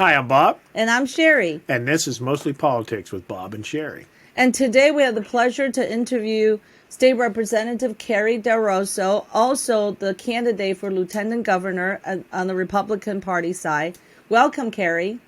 Hi, I'm Bob, And I'm Sherry. and this is Mostly Politics with Bob and Sherry. And today we have the pleasure to interview State Representative Carrie Delrosso, also the candidate for Lieutenant Governor on the Republican Party side. Welcome, Carrie.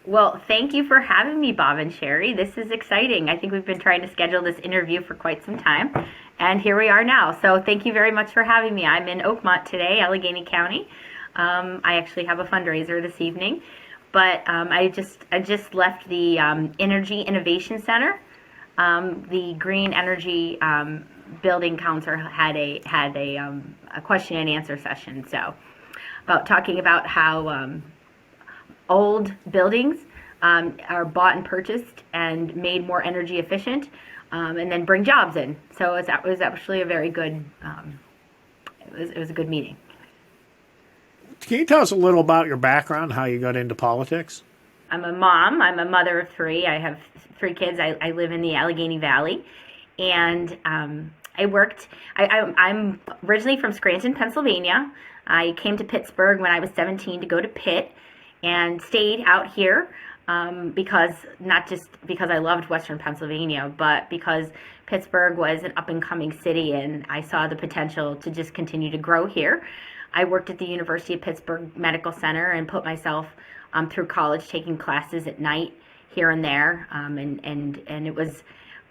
Well, thank you for having me, Bob and Sherry. This is exciting. I think we've been trying to schedule this interview for quite some time, and here we are now. So thank you very much for having me. I'm in Oakmont today, Allegheny County. I actually have a fundraiser this evening, but I just left the Energy Innovation Center. The Green Energy Building Council had a question and answer session. So about talking about how old buildings are bought and purchased and made more energy efficient, and then bring jobs in. So it was actually a very good. It was a good meeting. Can you tell us a little about your background, how you got into politics? I'm a mom. I'm a mother of three. I have three kids. I live in the Allegheny Valley, and I worked. I'm originally from Scranton, Pennsylvania. I came to Pittsburgh when I was 17 to go to Pitt, and stayed out here because not just because I loved Western Pennsylvania, but because Pittsburgh was an up-and-coming city, and I saw the potential to just continue to grow here. I worked at the University of Pittsburgh Medical Center and put myself through college, taking classes at night here and there, and it was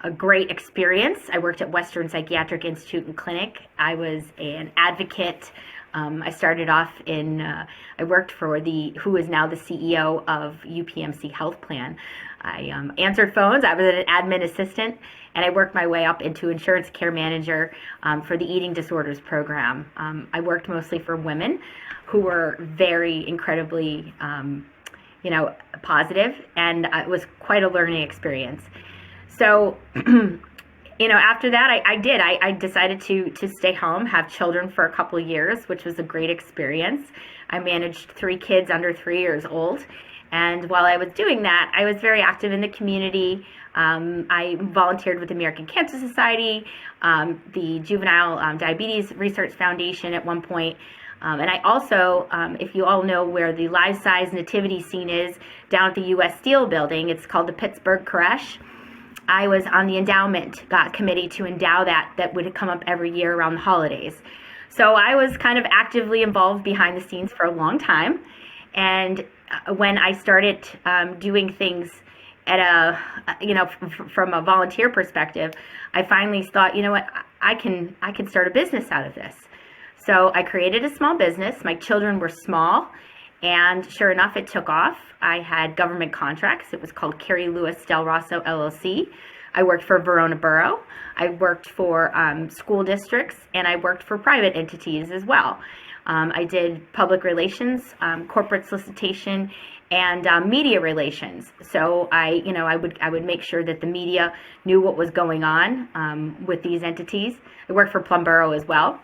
a great experience. I worked at Western Psychiatric Institute and Clinic. I was an advocate. I started off I worked for who is now the CEO of UPMC Health Plan. I answered phones. I was an admin assistant, and I worked my way up into insurance care manager for the eating disorders program. I worked mostly for women who were very incredibly, positive, and it was quite a learning experience. So, after that, I decided to stay home, have children for a couple of years, which was a great experience. I managed three kids under 3 years old. And while I was doing that, I was very active in the community. I volunteered with the American Cancer Society, the Juvenile Diabetes Research Foundation at one point. And I also, if you all know where the life-size nativity scene is down at the U.S. Steel building, it's called the Pittsburgh Creche. I was on the endowment committee to endow that would come up every year around the holidays. So I was kind of actively involved behind the scenes for a long time. And when I started doing things at from a volunteer perspective, I finally thought, you know what, I can start a business out of this. So I created a small business. My children were small, and sure enough, it took off. I had government contracts. It was called Carrie Delrosso LLC. I worked for Verona Borough. I worked for school districts, and I worked for private entities as well. I did public relations, corporate solicitation, and media relations. So I would make sure that the media knew what was going on with these entities. I worked for Plum Borough as well,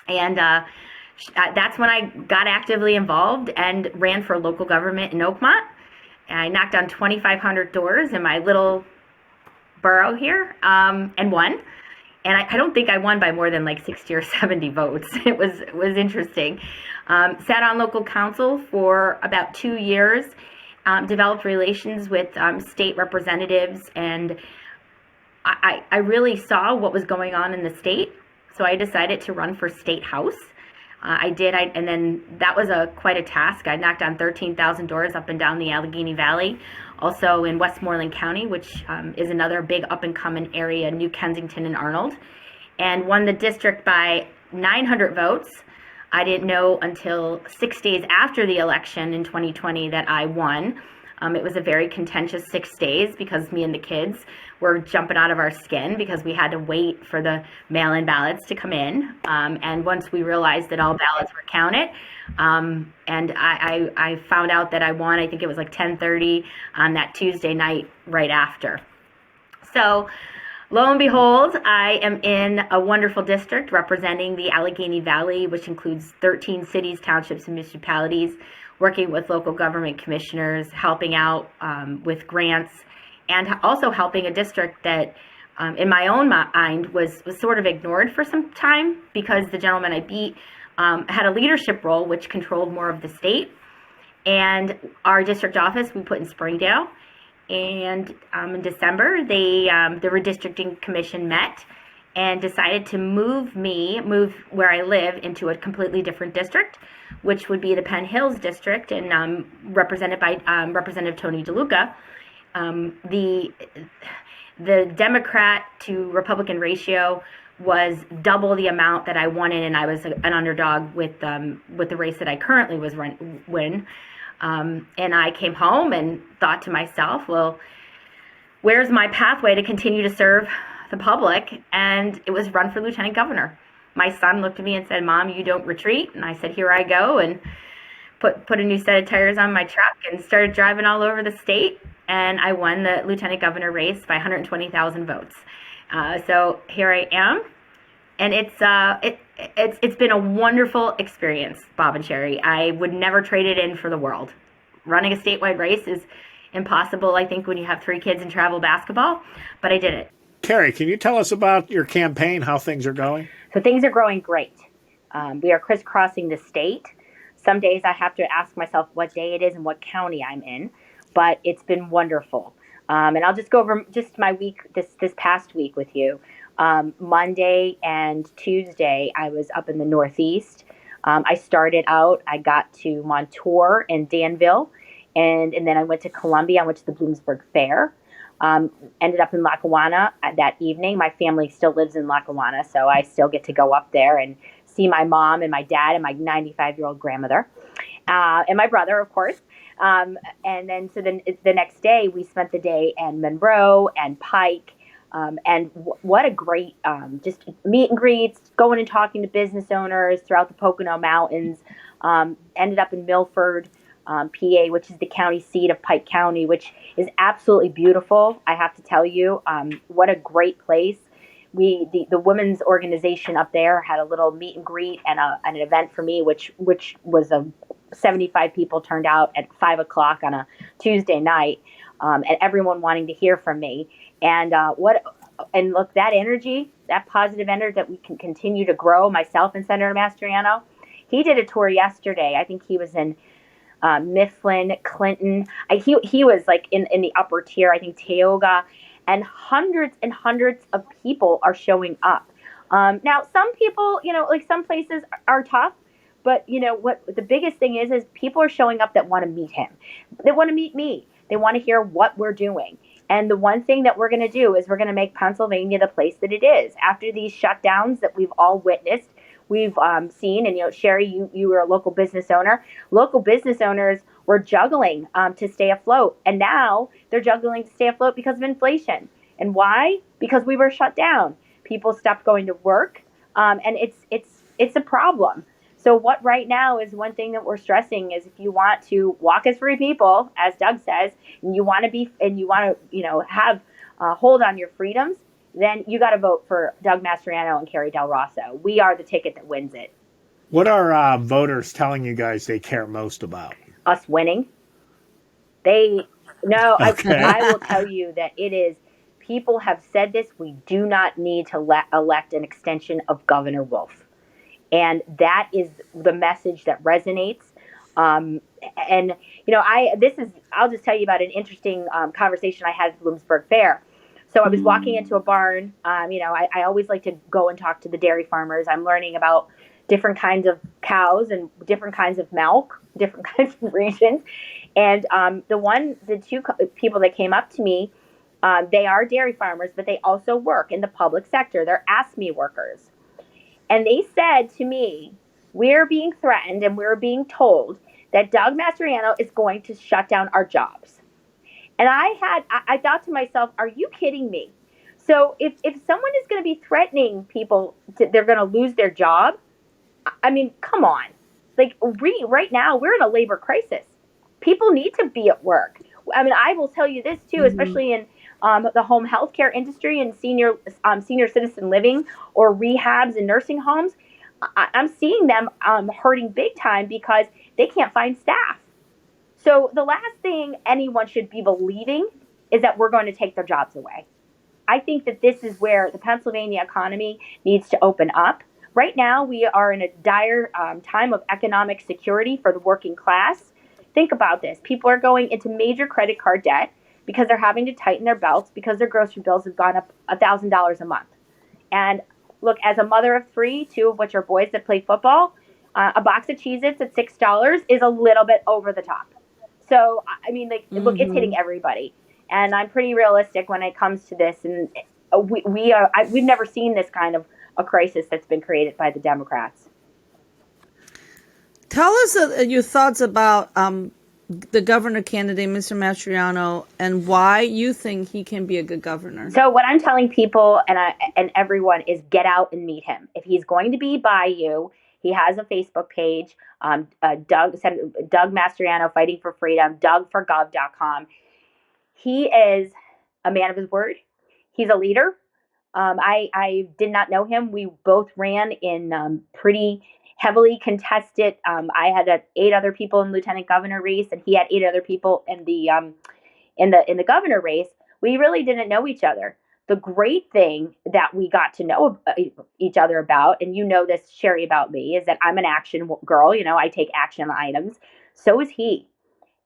and that's when I got actively involved and ran for local government in Oakmont. And I knocked on 2,500 doors in my little borough here, and won. And I don't think I won by more than like 60 or 70 votes. It was interesting. Sat on local council for about 2 years, developed relations with state representatives, and I really saw what was going on in the state. So I decided to run for state house. And then that was quite a task. I knocked on 13,000 doors up and down the Allegheny Valley, also in Westmoreland County, which is another big up-and-coming area, New Kensington and Arnold, and won the district by 900 votes. I didn't know until 6 days after the election in 2020 that I won. It was a very contentious 6 days because me and the kids were jumping out of our skin because we had to wait for the mail-in ballots to come in. And once we realized that all ballots were counted, and I found out that I won, I think it was like 10:30 on that Tuesday night right after. So lo and behold, I am in a wonderful district representing the Allegheny Valley, which includes 13 cities, townships, and municipalities, working with local government commissioners, helping out with grants, and also helping a district that, in my own mind, was sort of ignored for some time because the gentleman I beat had a leadership role which controlled more of the state. And our district office we put in Springdale. And in December, the redistricting commission met and decided to move where I live into a completely different district, which would be the Penn Hills district, and represented by Representative Tony DeLuca. The Democrat to Republican ratio was double the amount that I wanted, and I was an underdog with the race that I currently was win. And I came home and thought to myself, well, where's my pathway to continue to serve the public? And it was run for lieutenant governor. My son looked at me and said, Mom, you don't retreat. And I said, here I go, and put a new set of tires on my truck and started driving all over the state. And I won the lieutenant governor race by 120,000 votes. So here I am. And it's been a wonderful experience, Bob and Sherry. I would never trade it in for the world. Running a statewide race is impossible, I think, when you have 3 kids and travel basketball, but I did it. Carrie, can you tell us about your campaign, how things are going? So things are growing great. We are crisscrossing the state. Some days I have to ask myself what day it is and what county I'm in, but it's been wonderful. And I'll just go over just my week, this past week with you. Monday and Tuesday, I was up in the Northeast. I started out, I got to Montour and Danville, and then I went to Columbia. I went to the Bloomsburg Fair. Ended up in Lackawanna that evening. My family still lives in Lackawanna, so I still get to go up there and see my mom and my dad and my 95-year-old grandmother, and my brother, of course. And then so then the next day, we spent the day in Monroe and Pike. And what a great just meet and greets, going and talking to business owners throughout the Pocono Mountains. Ended up in Milford, PA, which is the county seat of Pike County, which is absolutely beautiful. I have to tell you, what a great place. The women's organization up there had a little meet and greet and an event for me, which was 75 people turned out at 5 o'clock on a Tuesday night, and everyone wanting to hear from me. And look, that energy, that positive energy that we can continue to grow, myself and Senator Mastriano. He did a tour yesterday. I think he was in Mifflin, Clinton. He was like in the upper tier, I think Tioga, and hundreds of people are showing up. Now, some people, like some places are tough, but what the biggest thing is people are showing up that want to meet him. They want to meet me. They want to hear what we're doing. And the one thing that we're going to do is we're going to make Pennsylvania the place that it is. After these shutdowns that we've all witnessed, we've seen, and Sherry, you were a local business owner. Local business owners were juggling to stay afloat, and now they're juggling to stay afloat because of inflation. And why? Because we were shut down. People stopped going to work, and it's a problem. So what right now is one thing that we're stressing is if you want to walk as free people, as Doug says, and you want to have hold on your freedoms, then you got to vote for Doug Mastriano and Carrie Delrosso. We are the ticket that wins it. What are voters telling you guys they care most about? Us winning. Okay. I will tell you that it is. People have said this. We do not need to elect an extension of Governor Wolf. And that is the message that resonates. I'll just tell you about an interesting conversation I had at the Bloomsburg Fair. So I was walking into a barn. I always like to go and talk to the dairy farmers. I'm learning about different kinds of cows and different kinds of milk, different kinds of regions. And the two people that came up to me, they are dairy farmers, but they also work in the public sector. They're ASME workers. And they said to me, we're being threatened and we're being told that Doug Mastriano is going to shut down our jobs. And I thought to myself, are you kidding me? So if someone is going to be threatening people, they're going to lose their job. I mean, come on. Like right now, we're in a labor crisis. People need to be at work. I mean, I will tell you this too, especially in the home healthcare industry and senior citizen living or rehabs and nursing homes. I'm seeing them hurting big time because they can't find staff. So the last thing anyone should be believing is that we're going to take their jobs away. I think that this is where the Pennsylvania economy needs to open up. Right now, we are in a dire time of economic security for the working class. think about this. People are going into major credit card debt because they're having to tighten their belts because their grocery bills have gone up $1,000 a month. And look, as a mother of three, two of which are boys that play football, a box of Cheez-Its at $6 is a little bit over the top. So, I mean, like, look, it's hitting everybody. And I'm pretty realistic when it comes to this. And we've never seen this kind of a crisis that's been created by the Democrats. Tell us your thoughts about the governor candidate, Mr. Mastriano, and why you think he can be a good governor. So what I'm telling people and everyone is get out and meet him. If he's going to be by you, he has a Facebook page, Doug Mastriano Fighting for Freedom, dougforgov.com. He is a man of his word. He's a leader. I did not know him. We both ran in pretty heavily contested. I had 8 other people in lieutenant governor race, and he had 8 other people in the governor race. We really didn't know each other. The great thing that we got to know each other about, and you know this, Sherry, about me, is that I'm an action girl. You know, I take action items. So is he.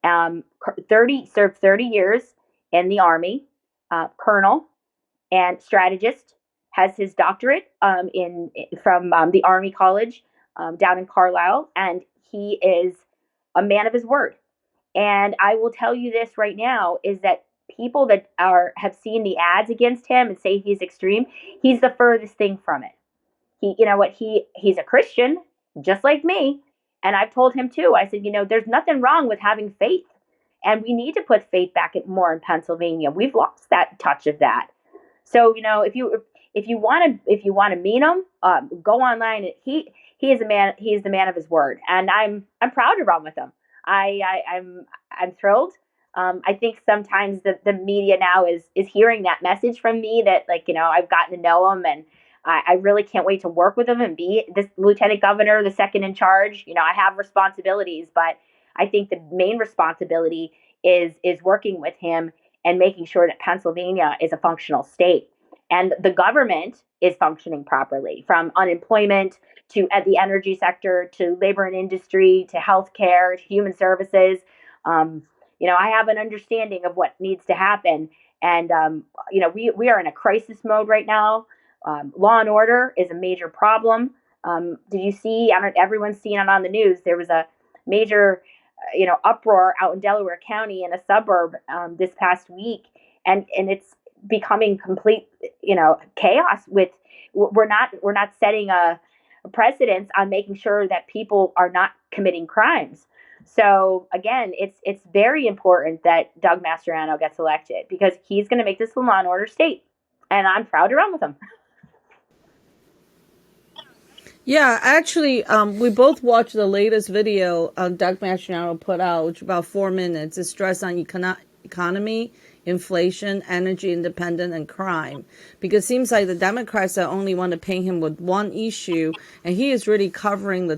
Served 30 years in the Army, colonel and strategist, has his doctorate from the Army College down in Carlisle, and he is a man of his word. And I will tell you this right now, is that people that have seen the ads against him and say he's extreme, he's the furthest thing from it. He's a Christian, just like me. And I've told him too, I said, there's nothing wrong with having faith. And we need to put faith back more in Pennsylvania. We've lost that touch of that. So, if you want to meet him, go online. He is a man. He is the man of his word, and I'm proud to run with him. I'm thrilled. I think sometimes the media now is hearing that message from me that, I've gotten to know him, and I really can't wait to work with him and be this lieutenant governor, the second in charge. I have responsibilities, but I think the main responsibility is working with him and making sure that Pennsylvania is a functional state and the government is functioning properly, from unemployment to the energy sector to labor and industry to healthcare to human services. I have an understanding of what needs to happen. And, we are in a crisis mode right now. Law and order is a major problem. Did you see, everyone's seen it on the news, there was a major uproar out in Delaware County in a suburb this past week, and it's becoming complete chaos. We're not setting a precedence on making sure that people are not committing crimes. So again, it's very important that Doug Mastriano gets elected, because he's going to make this a law and order state, and I'm proud to run with him. Yeah, actually, we both watched the latest video Doug Mastriano put out, which is about 4 minutes. It's stress on economy, inflation, energy independence, and crime. Because it seems like the Democrats that only want to paint him with one issue, and he is really covering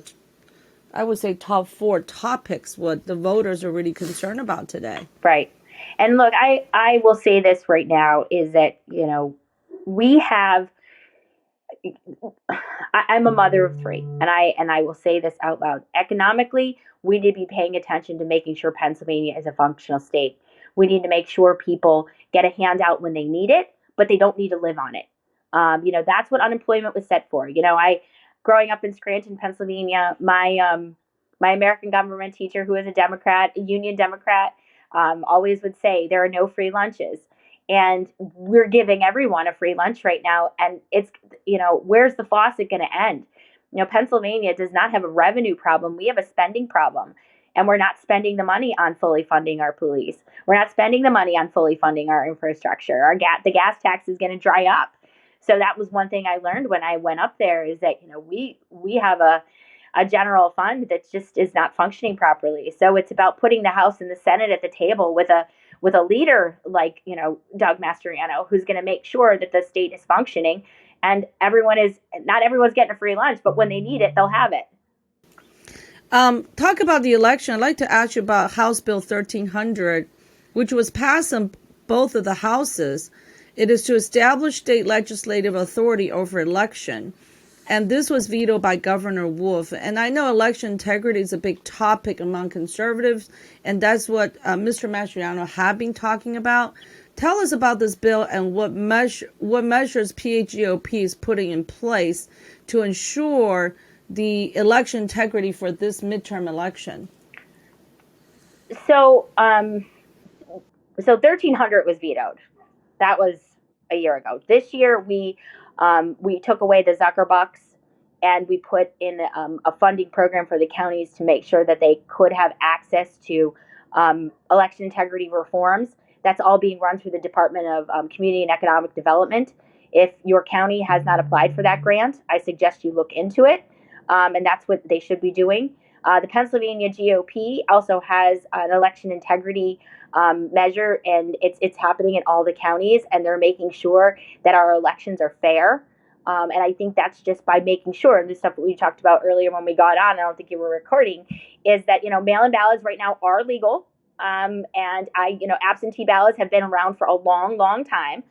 I would say, top 4 topics, what the voters are really concerned about today. Right. And look, I will say this right now, is that, we have, I'm a mother of 3, and I will say this out loud. Economically, we need to be paying attention to making sure Pennsylvania is a functional state. We need to make sure people get a handout when they need it, but they don't need to live on it. That's what unemployment was set for. Growing up in Scranton, Pennsylvania, my American government teacher, who is a Democrat, a union Democrat, always would say there are no free lunches. And we're giving everyone a free lunch right now. And it's, where's the faucet going to end? Pennsylvania does not have a revenue problem. We have a spending problem. And we're not spending the money on fully funding our police. We're not spending the money on fully funding our infrastructure. The gas tax is going to dry up. So that was one thing I learned when I went up there, is that, we have a general fund that just is not functioning properly. So it's about putting the House and the Senate at the table with a leader like, Doug Mastriano, who's going to make sure that the state is functioning, and not everyone's getting a free lunch, but when they need it, they'll have it. Talk about the election. I'd like to ask you about House Bill 1300, which was passed in both of the houses. It is to establish state legislative authority over election. and this was vetoed by Governor Wolf. And I know election integrity is a big topic among conservatives, and that's what Mr. Mastriano have been talking about. Tell us about this bill and what measures PHGOP is putting in place to ensure the election integrity for this midterm election. So 1300 was vetoed. That was a year ago. This year we took away the Zucker bucks and we put in a funding program for the counties to make sure that they could have access to election integrity reforms. That's all being run through the Department of Community and Economic Development. If your county has not applied for that grant, I suggest you look into it, and that's what they should be doing. The Pennsylvania GOP also has an election integrity measure, and it's happening in all the counties, and they're making sure that our elections are fair. And I think that's just by making sure, and this stuff that we talked about earlier when we got on, I don't think you were recording, is that, mail-in ballots right now are legal. And absentee ballots have been around for a long, long time.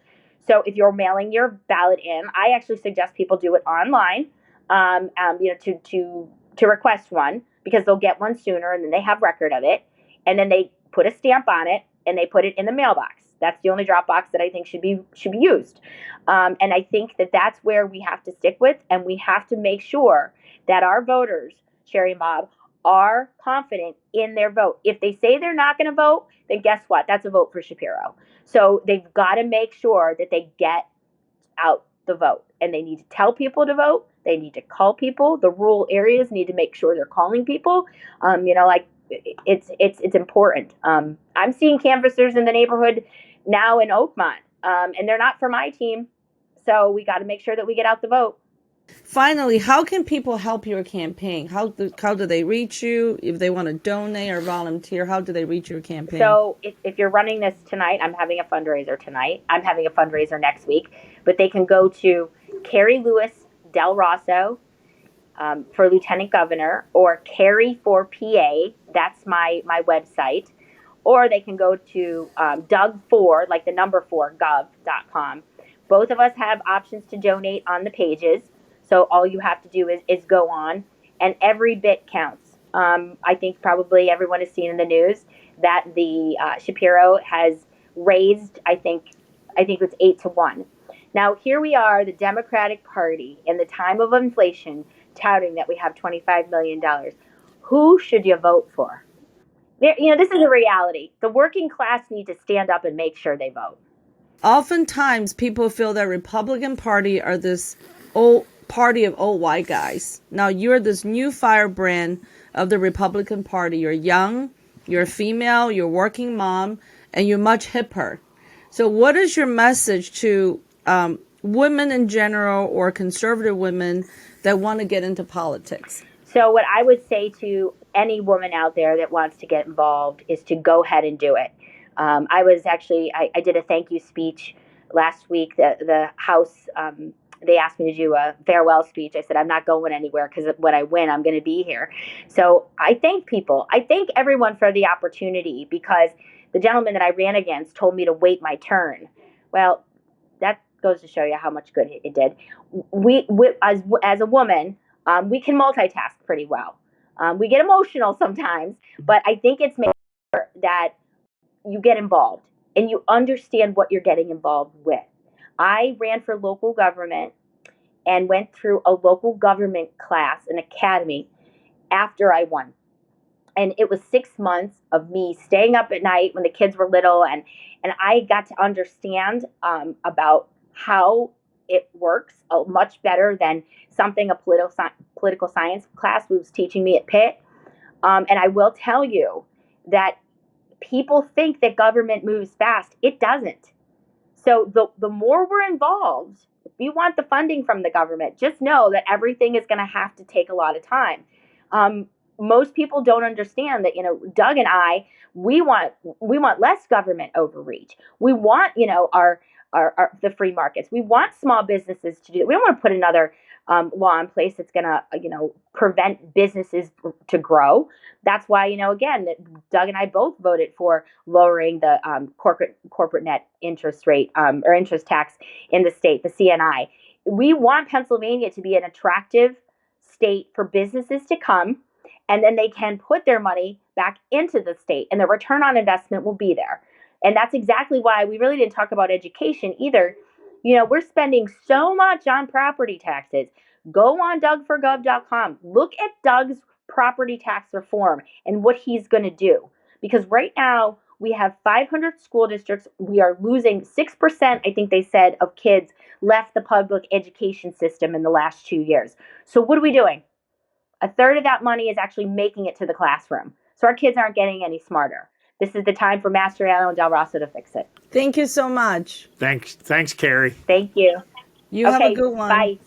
So if you're mailing your ballot in, I actually suggest people do it online, to request one, because they'll get one sooner and then they have record of it. And then they put a stamp on it and they put it in the mailbox. That's the only drop box that I think should be used. And I think that that's where we have to stick with, and we have to make sure that our voters, Sherry and Bob, are confident in their vote. If they say they're not going to vote, then guess what? That's a vote for Shapiro. So they've got to make sure that they get out the vote, and they need to tell people to vote. They need to call people. The rural areas need to make sure they're calling people. It's important. I'm seeing canvassers in the neighborhood now in Oakmont, and they're not for my team. So we got to make sure that we get out the vote. Finally, how can people help your campaign? How do they reach you? If they want to donate or volunteer, how do they reach your campaign? So if you're running this tonight, I'm having a fundraiser tonight. I'm having a fundraiser next week. But they can go to Carrie Lewis Delrosso for Lieutenant Governor, or Carrie for PA. That's my website. Or they can go to Doug4, like the number 4, gov.com. Both of us have options to donate on the pages. So all you have to do is go on, and every bit counts. I think probably everyone has seen in the news that the Shapiro has raised, I think it's 8-1. Now here we are, the Democratic Party, in the time of inflation, touting that we have $25 million. Who should you vote for? This is a reality. The working class need to stand up and make sure they vote. Oftentimes, people feel that Republican Party are this old party of old white guys. Now, you're this new firebrand of the Republican Party. You're young, you're female, you're working mom, and you're much hipper. So what is your message to women in general, or conservative women that want to get into politics? So what I would say to any woman out there that wants to get involved is to go ahead and do it. I did a thank you speech last week. The House, they asked me to do a farewell speech. I said, I'm not going anywhere, because when I win, I'm going to be here. So I thank people. I thank everyone for the opportunity, because the gentleman that I ran against told me to wait my turn. Well, that goes to show you how much good it did. We as a woman, we can multitask pretty well. We get emotional sometimes, but I think it's making sure that you get involved and you understand what you're getting involved with. I ran for local government and went through a local government class, an academy, after I won. And it was 6 months of me staying up at night when the kids were little, and I got to understand about how it works much better than something a political science class was teaching me at Pitt. And I will tell you that people think that government moves fast. It doesn't. So the more we're involved, if you want the funding from the government, just know that everything is going to have to take a lot of time. Most people don't understand that, Doug and I, we want less government overreach. We want, our the free markets. We want small businesses to do it. We don't want to put another law in place that's going to, prevent businesses to grow. That's why, again, Doug and I both voted for lowering the corporate net interest rate or interest tax in the state, the CNI. we want Pennsylvania to be an attractive state for businesses to come, and then they can put their money back into the state, and the return on investment will be there. And that's exactly why we really didn't talk about education either. We're spending so much on property taxes. Go on dougforgov.com. Look at Doug's property tax reform and what he's going to do. Because right now, we have 500 school districts. We are losing 6%, I think they said, of kids left the public education system in the last 2 years. So what are we doing? A third of that money is actually making it to the classroom. So our kids aren't getting any smarter. This is the time for Mastriano and Delrosso to fix it. Thank you so much. Thanks, Carrie. Thank you. You have a good one. Bye.